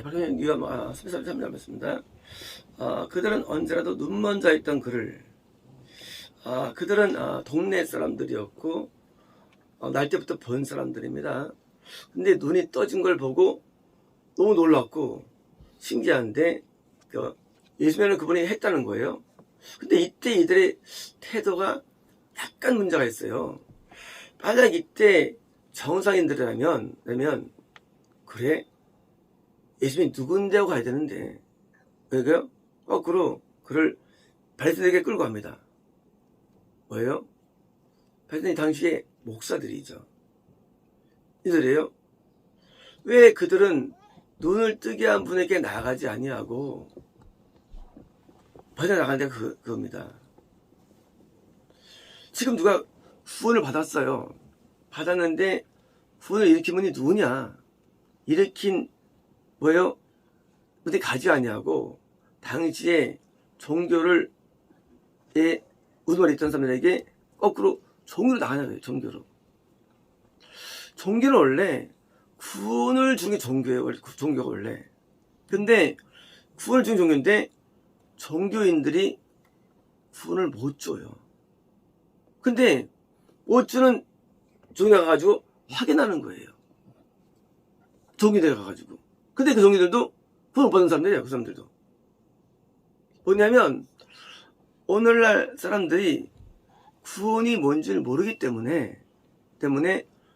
박형현 위원 33절 말씀입니다. 그들은 언제라도 눈먼 자였던 그를 그들은 동네 사람들이었고 날 때부터 본 사람들입니다. 근데 눈이 떠진 걸 보고 너무 놀랐고 신기한데 예수님은 그분이 했다는 거예요. 근데 이때 이들의 태도가 약간 문제가 있어요. 만약 이때 정상인들이라면 그래 예수님이 누군데 하고 가야 되는데 왜요? 거꾸로 그를 바리새인에게 끌고 갑니다. 뭐예요? 바리새인이 당시에 목사들이죠. 이들이에요. 왜 그들은 눈을 뜨게 한 분에게 나아가지 아니하고 빠져나간 데가 그겁니다. 지금 누가 구원을 받았어요. 받았는데 구원을 일으킨 분이 누구냐? 일으킨 뭐예요? 어디 가지 아니하고 당시에 종교를 우두머리 있던 사람들에게 거꾸로 종교로 나가는 거예요. 종교는 원래 구원을 주는 게 종교예요. 종교가 원래. 근데 구원을 주는 종교인데 종교인들이 구원을 못 줘요. 근데 못 주는 종교가 가가지고 확인하는 거예요. 종교들 가가지고. 근데 그 종교들도 구원 못 받은 사람들이에요. 그 사람들도. 뭐냐면 오늘날 사람들이 구원이 뭔지를 모르기 때문에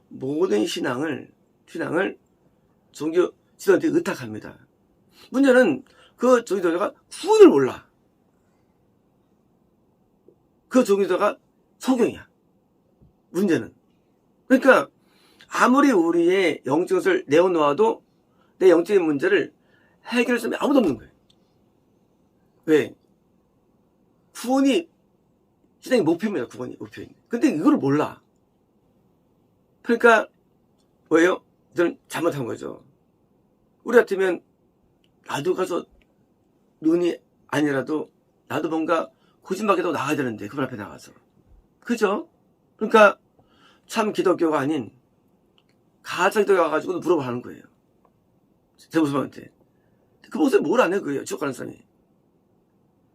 모든 신앙을 종교 지도자한테 의탁합니다. 문제는 그 종교 지도자가 구원을 몰라. 그 종교 지도자가 성경이야. 문제는. 그러니까 아무리 우리의 영적인 것을 내어놓아도 내 영적인 문제를 해결할 사람이 아무도 없는 거예요. 왜? 구원이 신앙의 목표입니다. 구원이 목표입니다. 근데 이걸 몰라. 그러니까 뭐예요? 이들은 잘못한 거죠. 우리 같으면 나도 가서 눈이 아니라도 나도 뭔가 고집하게도 나가야 되는데 그분 앞에 나가서 그죠? 그러니까 참 기독교가 아닌 가짜 기독교 가가지고 물어보는 거예요. 제 모습한테. 그 모습에 뭘 안 해 그예요. 지옥 가는 사람이.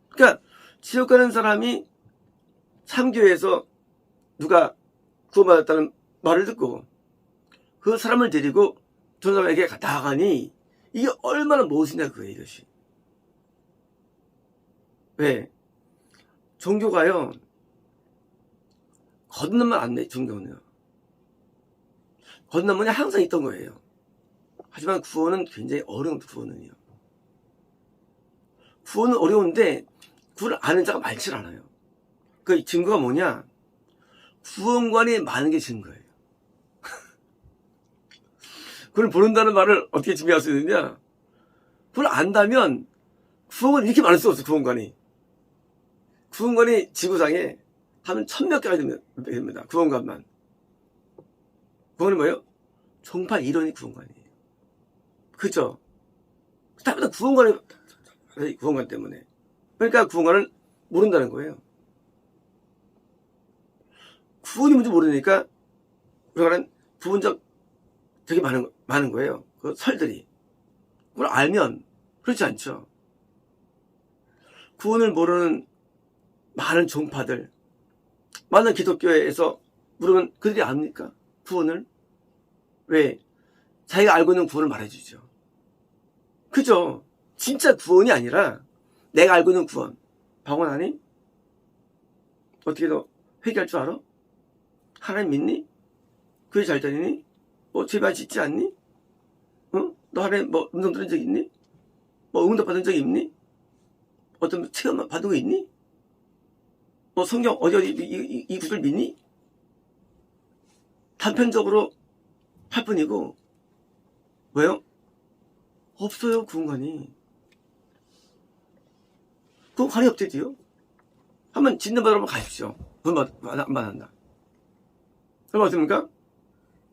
그러니까 지옥 가는 사람이 참교회에서 누가 구원받았다는 말을 듣고 그 사람을 데리고 저 사람에게 나가니 이게 얼마나 무엇이냐 그거예요. 이것이. 왜? 종교가요. 거듭나면 안 돼. 종교는요. 거듭나면 항상 있던 거예요. 하지만 구원은 굉장히 어려운 구원은요. 구원은 어려운데 구원을 아는 자가 많지 않아요. 그 증거가 뭐냐? 구원관이 많은 게 증거예요. 그걸 모른다는 말을 어떻게 증명할 수 있느냐? 그걸 안다면 구원관이 이렇게 많을 수 없어. 구원관이 지구상에 하면 1000몇 개가 됩니다. 구원관만. 구원이 뭐예요? 종파 이론이 구원관이에요. 그죠? 다보다 구원관 때문에. 그러니까 구원관을 모른다는 거예요. 구원이 뭔지 모르니까 그러니까 부분적 되게 많은 거예요. 그 설들이. 그걸 알면 그렇지 않죠. 구원을 모르는 많은 종파들, 많은 기독교에서 물으면 그들이 압니까? 구원을? 왜? 자기가 알고 있는 구원을 말해주죠. 그죠? 진짜 구원이 아니라 내가 알고 있는 구원. 방언하니? 어떻게 너 회개할 줄 알아? 하나님 믿니? 교회 잘 다니니? 제발 짓지 않니? 너 하나님 음성 들은 적 있니? 응답 받은 적 있니? 어떤 체험 받은 거 있니? 성경 어디 이 구절 믿니? 단편적으로 할 뿐이고 왜요? 없어요. 구원관이. 구원관이 없대지요. 한번 진단받으러 한번 가십시오. 구원 안 받았나? 그럼 어떻습니까?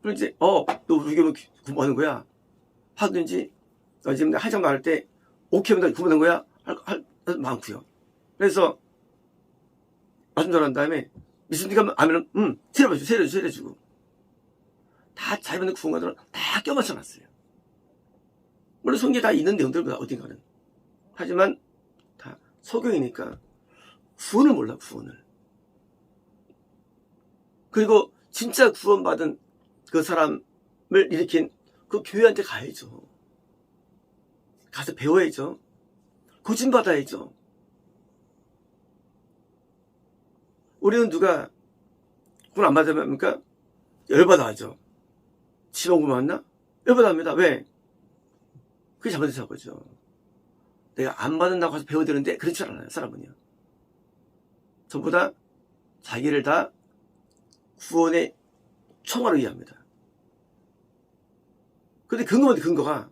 그럼 이제 너 우리 교회 구원받은 거야? 하든지 지금 한참 말할 때 오케이 하면 구원받은 거야? 할 많고요. 그래서 말씀 전한 다음에 믿습니까? 하면 세례주고 다 자기만의 구원관들은 다 껴맞춰 놨어요. 물론 성경에 다 있는 내용들보다 어딘가는. 하지만 다 소경이니까 구원을 몰라, 구원을. 그리고 진짜 구원받은 그 사람을 일으킨 그 교회한테 가야죠. 가서 배워야죠. 고침받아야죠. 우리는 누가 구원 안 받으면 합니까? 열받아 하죠. 지방구 맞나? 열받아 합니다. 왜? 그게 잘못된 거죠. 내가 안 받는다고 해서 배워야 되는데 그렇지 않아요, 사람은요. 전부 다 자기를 다 구원의 총알로 이해합니다. 근데 근거가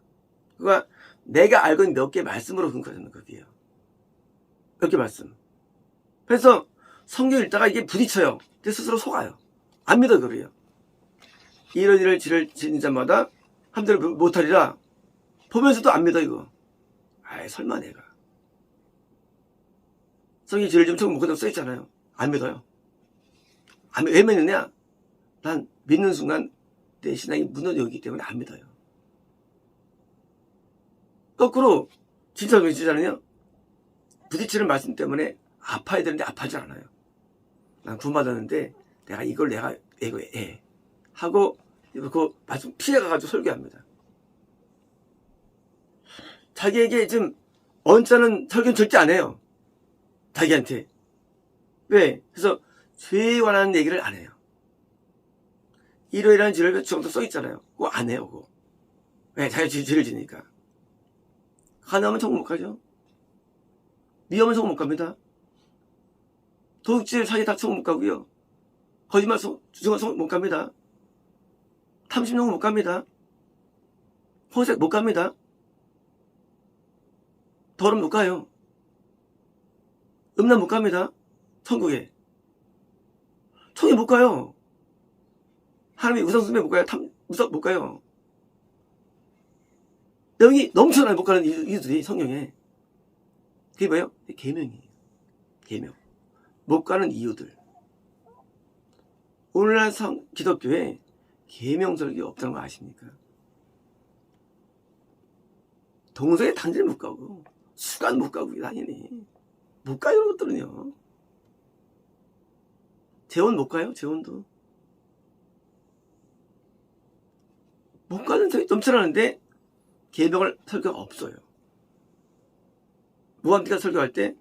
내가 알고 있는 몇 개 말씀으로 근거하는 거예요. 몇 개 말씀. 그래서 성경 읽다가 이게 부딪혀요. 근데 스스로 속아요. 안 믿어 그래요. 이런 일을 지는 자마다 함대로 못하리라. 보면서도 안 믿어 이거. 아이 설마 내가. 성경에 죄를 좀 천국 못 간다고 써있잖아요. 안 믿어요. 왜 믿느냐? 난 믿는 순간 내 신앙이 무너지기 때문에 안 믿어요. 거꾸로 진짜 믿지않아요? 부딪히는 말씀 때문에 아파야 되는데 아파하지 않아요. 난 구원받았는데 내가 이걸 해 하고 그 말씀 피해가가지고 설교합니다. 자기에게 지금 언짢은 설교는 절대 안 해요. 자기한테. 왜? 그래서 죄에 관한 얘기를 안 해요. 이러이러한 죄를 정도 써있잖아요. 그거 안 해요. 그거. 왜? 자기가 죄를 지니까. 가나하면 천국 못 가죠. 미워하면 천국 못 갑니다. 도둑질 사기 다 천국 못 가고요. 거짓말 주정한 못 갑니다. 탐심용은 못 갑니다. 호색 못 갑니다. 더러움 못 가요. 음란 못 갑니다. 천국에. 천국에 못 가요. 하나님의 우상숭배 못 가요. 우상 못 가요. 내용이 넘쳐나요. 못 가는 이유들이 성경에. 그게 뭐예요? 계명이에요. 계명. 못 가는 이유들. 오늘날 기독교에 계명설교 없다는 거 아십니까? 동성애 단지를 못 가고 수간 못 가고 당연히 못 가요. 이런 것들은요. 재혼 못 가요. 재혼도 못 가는 적이 넘쳐나는데 계명을 설교가 없어요. 무함디가 설교할 때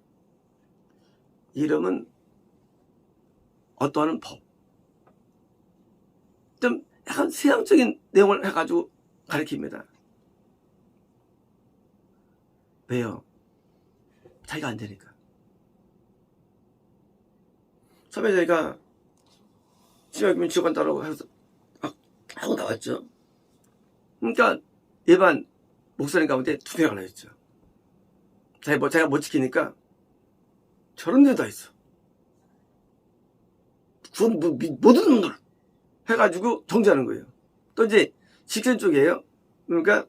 이름은 어떠한 법 좀 약간 세상적인 내용을 해가지고 가르칩니다. 왜요? 자기가 안 되니까. 처음에 저희가 신학교면 지옥 간다고 해서 하고 나왔죠. 그러니까 일반 목사님 가운데 2명이 나왔죠. 자기가 못 지키니까 저런 데도 다 있어. 모든 놈들 해가지고 정지하는 거예요. 또 이제 직전 쪽이에요. 그러니까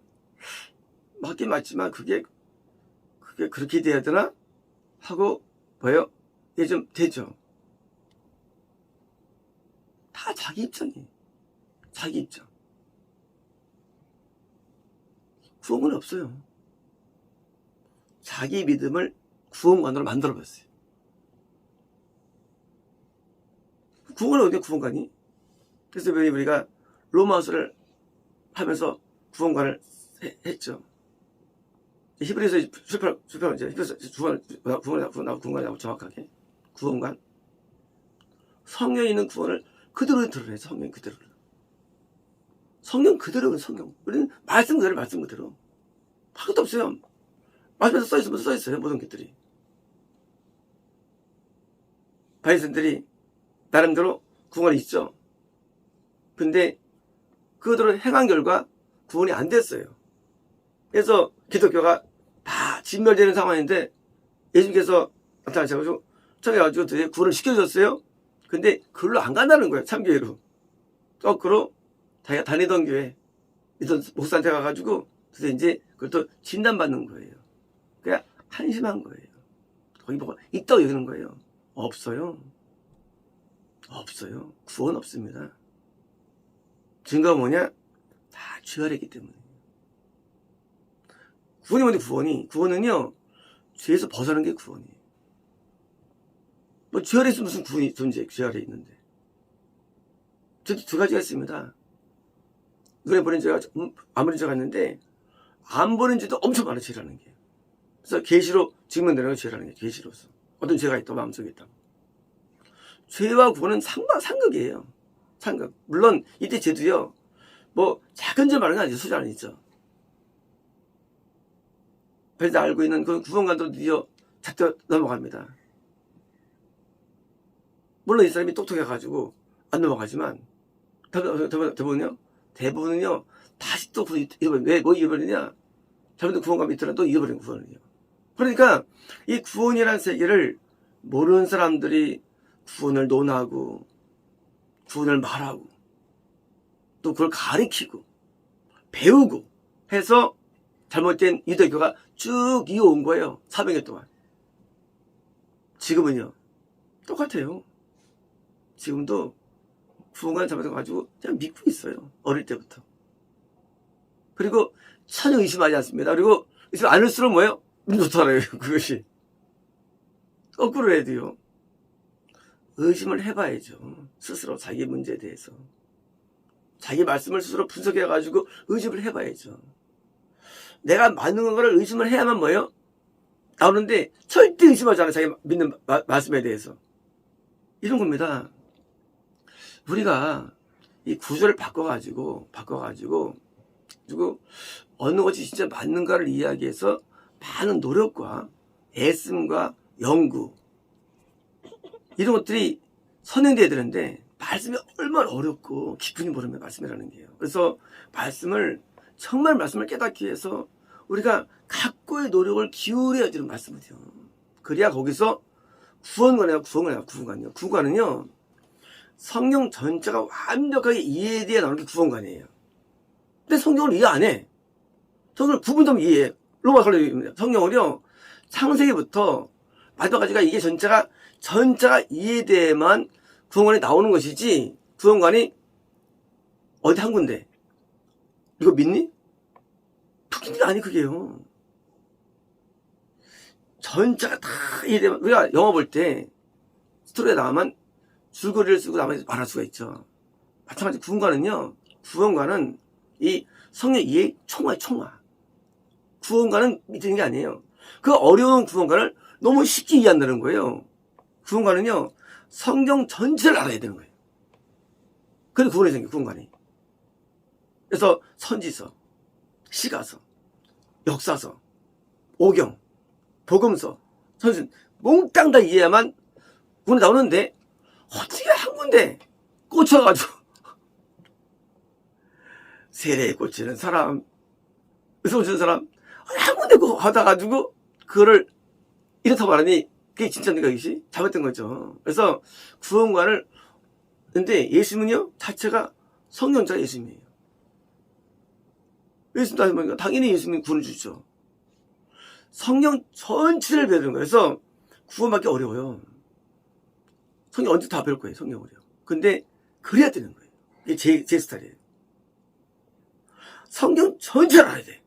맞긴 맞지만 그게 그렇게 돼야 되나 하고 뭐예요? 이게 좀 되죠. 다 자기 입장이에요. 자기 입장. 구원은 없어요. 자기 믿음을 구원관으로 만들어봤어요. 구원은 어디에 구원관이? 그래서 우리가 로마서를 하면서 구원관을 했죠. 히브리서 출판하죠. 히브리서 구원관이라고 정확하게. 구원관. 성경에 있는 구원을 그대로 드러내요. 성경 그대로. 성경 그대로는 성경. 우리는 말씀 그대로. 할 것도 없어요. 말씀에서 써있어요. 모든 것들이. 바리새인들이 나름대로 구원이 있죠. 근데 그대로 행한 결과 구원이 안 됐어요. 그래서 기독교가 다 진멸되는 상황인데 예수님께서 나타나셔가지고 찾아가지고 드디어 구원을 시켜주셨어요. 근데 그걸로 안 간다는 거예요. 참교회로. 거꾸로 자기가 다니던 교회 있던 목사한테 가가지고 그래서 이제 그걸 또 진단받는 거예요. 그냥 한심한 거예요. 거기 뭐가 있다고 여기는 거예요. 없어요. 구원 없습니다. 증거가 뭐냐? 다 죄아래기 때문에. 구원이 뭔데 구원이? 구원은요, 죄에서 벗어나는 게 구원이에요. 뭐, 죄 아래 있으면 무슨 구원이 존재해, 죄 아래 있는데. 저도 두 가지가 있습니다. 눈에 보낸 죄가, 안 보낸 죄가 있는데, 안 보낸 죄도 엄청 많아, 죄라는 게. 그래서 계시로 증명되는 게 죄라는 게, 계시로서. 어떤 죄가 있다, 마음속에 있다. 죄와 구원은 상극이에요. 상극. 물론, 이때 죄도요, 뭐, 작은 죄 말은 아니죠. 수지 아니죠. 그래서 알고 있는 그 구원관도 드디어 잡혀 넘어갑니다. 물론 이 사람이 똑똑해가지고 안 넘어가지만 대부분은요 다시 또 잃어버려. 왜 뭐 잃어버리냐? 잘못된 구원감이 있더라도 또 잃어버린 구원이에요. 그러니까 이 구원이라는 세계를 모르는 사람들이 구원을 논하고 구원을 말하고 또 그걸 가리키고 배우고 해서 잘못된 유대교가 쭉 이어온 거예요. 400년 동안. 지금은요 똑같아요. 지금도 구원관 잡아가지고 그냥 믿고 있어요. 어릴 때부터. 그리고 전혀 의심하지 않습니다. 그리고 의심 안 할수록 뭐예요? 좋더라고요. 그것이. 거꾸로 해야 돼요. 의심을 해봐야죠. 스스로 자기 문제에 대해서. 자기 말씀을 스스로 분석해가지고 의심을 해봐야죠. 내가 맞는 거를 의심을 해야만 뭐예요? 나오는데 절대 의심하지 않아요. 자기 믿는 말씀에 대해서. 이런 겁니다. 우리가 이 구조를 바꿔가지고 그리고 어느 것이 진짜 맞는가를 이야기해서 많은 노력과 애씀과 연구 이런 것들이 선행돼야 되는데 말씀이 얼마나 어렵고 깊은지 모르면 말씀이라는 게요. 그래서 정말 말씀을 깨닫기 위해서 우리가 각고의 노력을 기울여야 되는 말씀이죠. 그래야 거기서 구원관은요 성경 전체가 완벽하게 이해돼야 나오는 게 구원관이에요. 근데 성경을 이해 안 해. 성경을 구분도 이해해. 로마 칼럼입니다. 성경을요 창세기부터 마지막까지가 이게 전체가 이해돼야만 구원관이 나오는 것이지, 구원관이 어디 한 군데 이거 믿니? 풀린 게 아니 그게요. 전체가 다 이해되면, 우리가 영화 볼 때 스토리가 나오면 줄거리를 쓰고 나머지 말할 수가 있죠. 마찬가지 구원관은 이 성령 이해 총화. 구원관은 믿는 게 아니에요. 그 어려운 구원관을 너무 쉽게 이해한다는 거예요. 구원관은요 성경 전체를 알아야 되는 거예요. 그래 구원이 생겨, 구원관이. 그래서 선지서, 시가서, 역사서, 오경, 복음서, 선신 몽땅 다 이해야만 구원이 나오는데, 어떻게 한 군데 꽂혀가지고 세례에 꽂히는 사람, 의사 꽂히는 사람 한 군데 하다가지고 그거를 이렇다 말하니 그게 진짜인가, 이것이 잘못된 거죠. 그래서 구원관을, 근데 예수님은요 자체가 성령자 예수님이에요. 예수님 다시 말하니까 당연히 예수님이 구원을 주죠. 성령 전체를 배우는 거예요. 그래서 구원받기 어려워요. 성경 언제 다 배울 거예요, 성경을요. 근데 그래야 되는 거예요. 이게 제 스타일이에요. 성경 전체를 알아야 돼.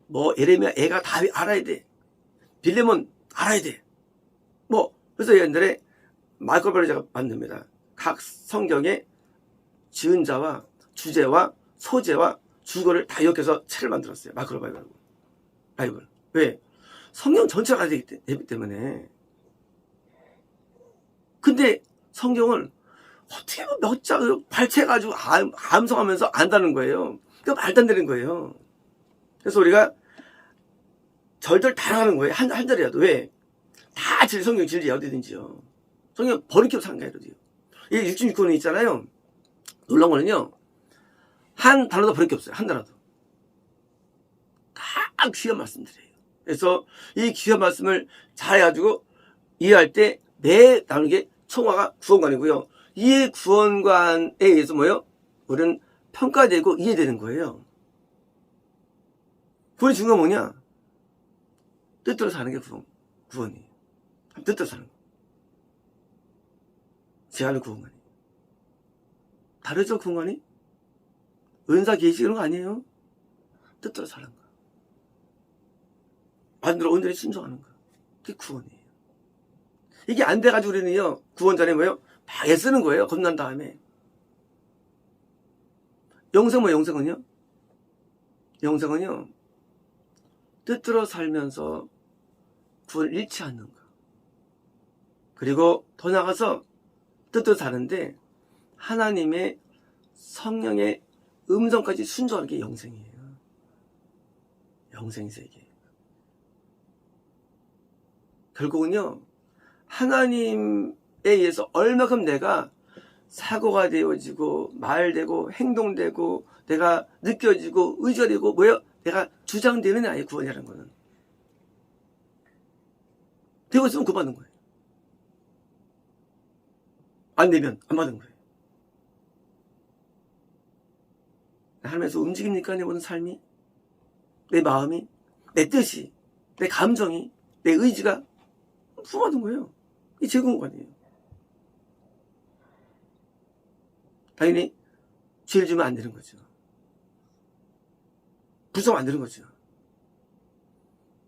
뭐 예레미야 애가 다 알아야 돼. 빌레몬 알아야 돼. 뭐 그래서 옛날에 마이크로바를 제가 만듭니다. 각 성경의 지은 자와 주제와 소재와 주거를 다 기억해서 책을 만들었어요. 마이크로바이블. 왜? 성경 전체를 알아야 되기 때문에. 근데 성경을 어떻게 몇 장을 발췌해가지고 암송하면서 안다는 거예요. 그러니까 말도 안 되는 거예요. 그래서 우리가 절절 다 하는 거예요. 한 절이라도. 왜? 다 성경 진리야, 어디든지요. 성경 버릴 게 없어, 한 가지로도요. 이 66권이 있잖아요. 놀라운 거는요, 한 단어도 버릴 게 없어요. 한 단어도. 다 귀한 말씀들이에요. 그래서 이 귀한 말씀을 잘해가지고 이해할 때 나오는 게 총화가 구원관이고요. 이 구원관에 의해서 뭐예요? 우리는 평가되고 이해되는 거예요. 구원이 중요한 건 뭐냐? 뜻대로 사는 게 구원이에요. 뜻대로 사는 거. 제가 하는 구원관이. 다르죠, 구원관이? 은사 계시 이런 거 아니에요. 뜻대로 사는 거. 만들어 온전히 순종하는 거. 그게 구원이에요. 이게 안 돼가지고 우리는요, 구원 전에 뭐예요? 막 애쓰는 거예요. 겁난 다음에. 영성은요? 영성은요, 뜻대로 살면서 구원을 잃지 않는 거. 그리고 더 나가서 뜻대로 사는데 하나님의 성령의 음성까지 순종하는 게 영생이에요. 영생 세계. 결국은요, 하나님에 의해서 얼마큼 내가 사고가 되어지고 말되고 행동되고 내가 느껴지고 의지가 되고 뭐예요? 내가 주장되는 아예 구원이라는 거는. 되고 있으면 구원 받는 거예요. 안 되면 안 받은 거예요. 하나님에서 움직입니까? 내 모든 삶이? 내 마음이? 내 뜻이? 내 감정이? 내 의지가? 구원 받은 거예요. 이게 제공관이에요. 당연히 죄를 지으면 안 되는 거죠. 불쌍하면 안 되는 거죠.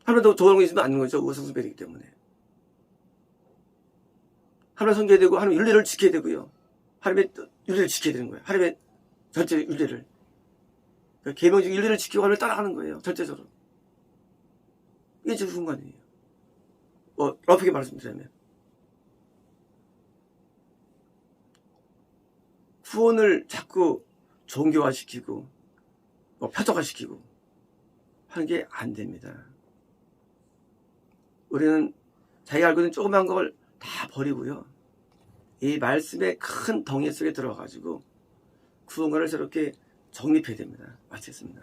하나도 좋아하는 거 있으면 안 되는 거죠. 우상숭배이기 때문에. 하나님 섬겨야 되고 하나님 윤리를 지켜야 되고요. 하나님의 윤리를 지켜야 되는 거예요. 하나님의 절대 윤리를. 계명적 윤리를 지키고 하나님을 따라가는 거예요. 절대적으로. 이게 제 순간이에요. 러프게 말씀드리면. 구원을 자꾸 종교화시키고 표적화시키고 하는 게 안 됩니다. 우리는 자기가 알고 있는 조그만 걸 다 버리고요. 이 말씀의 큰 덩이 속에 들어가가지고 구원관을 새롭게 정립해야 됩니다. 마치겠습니다.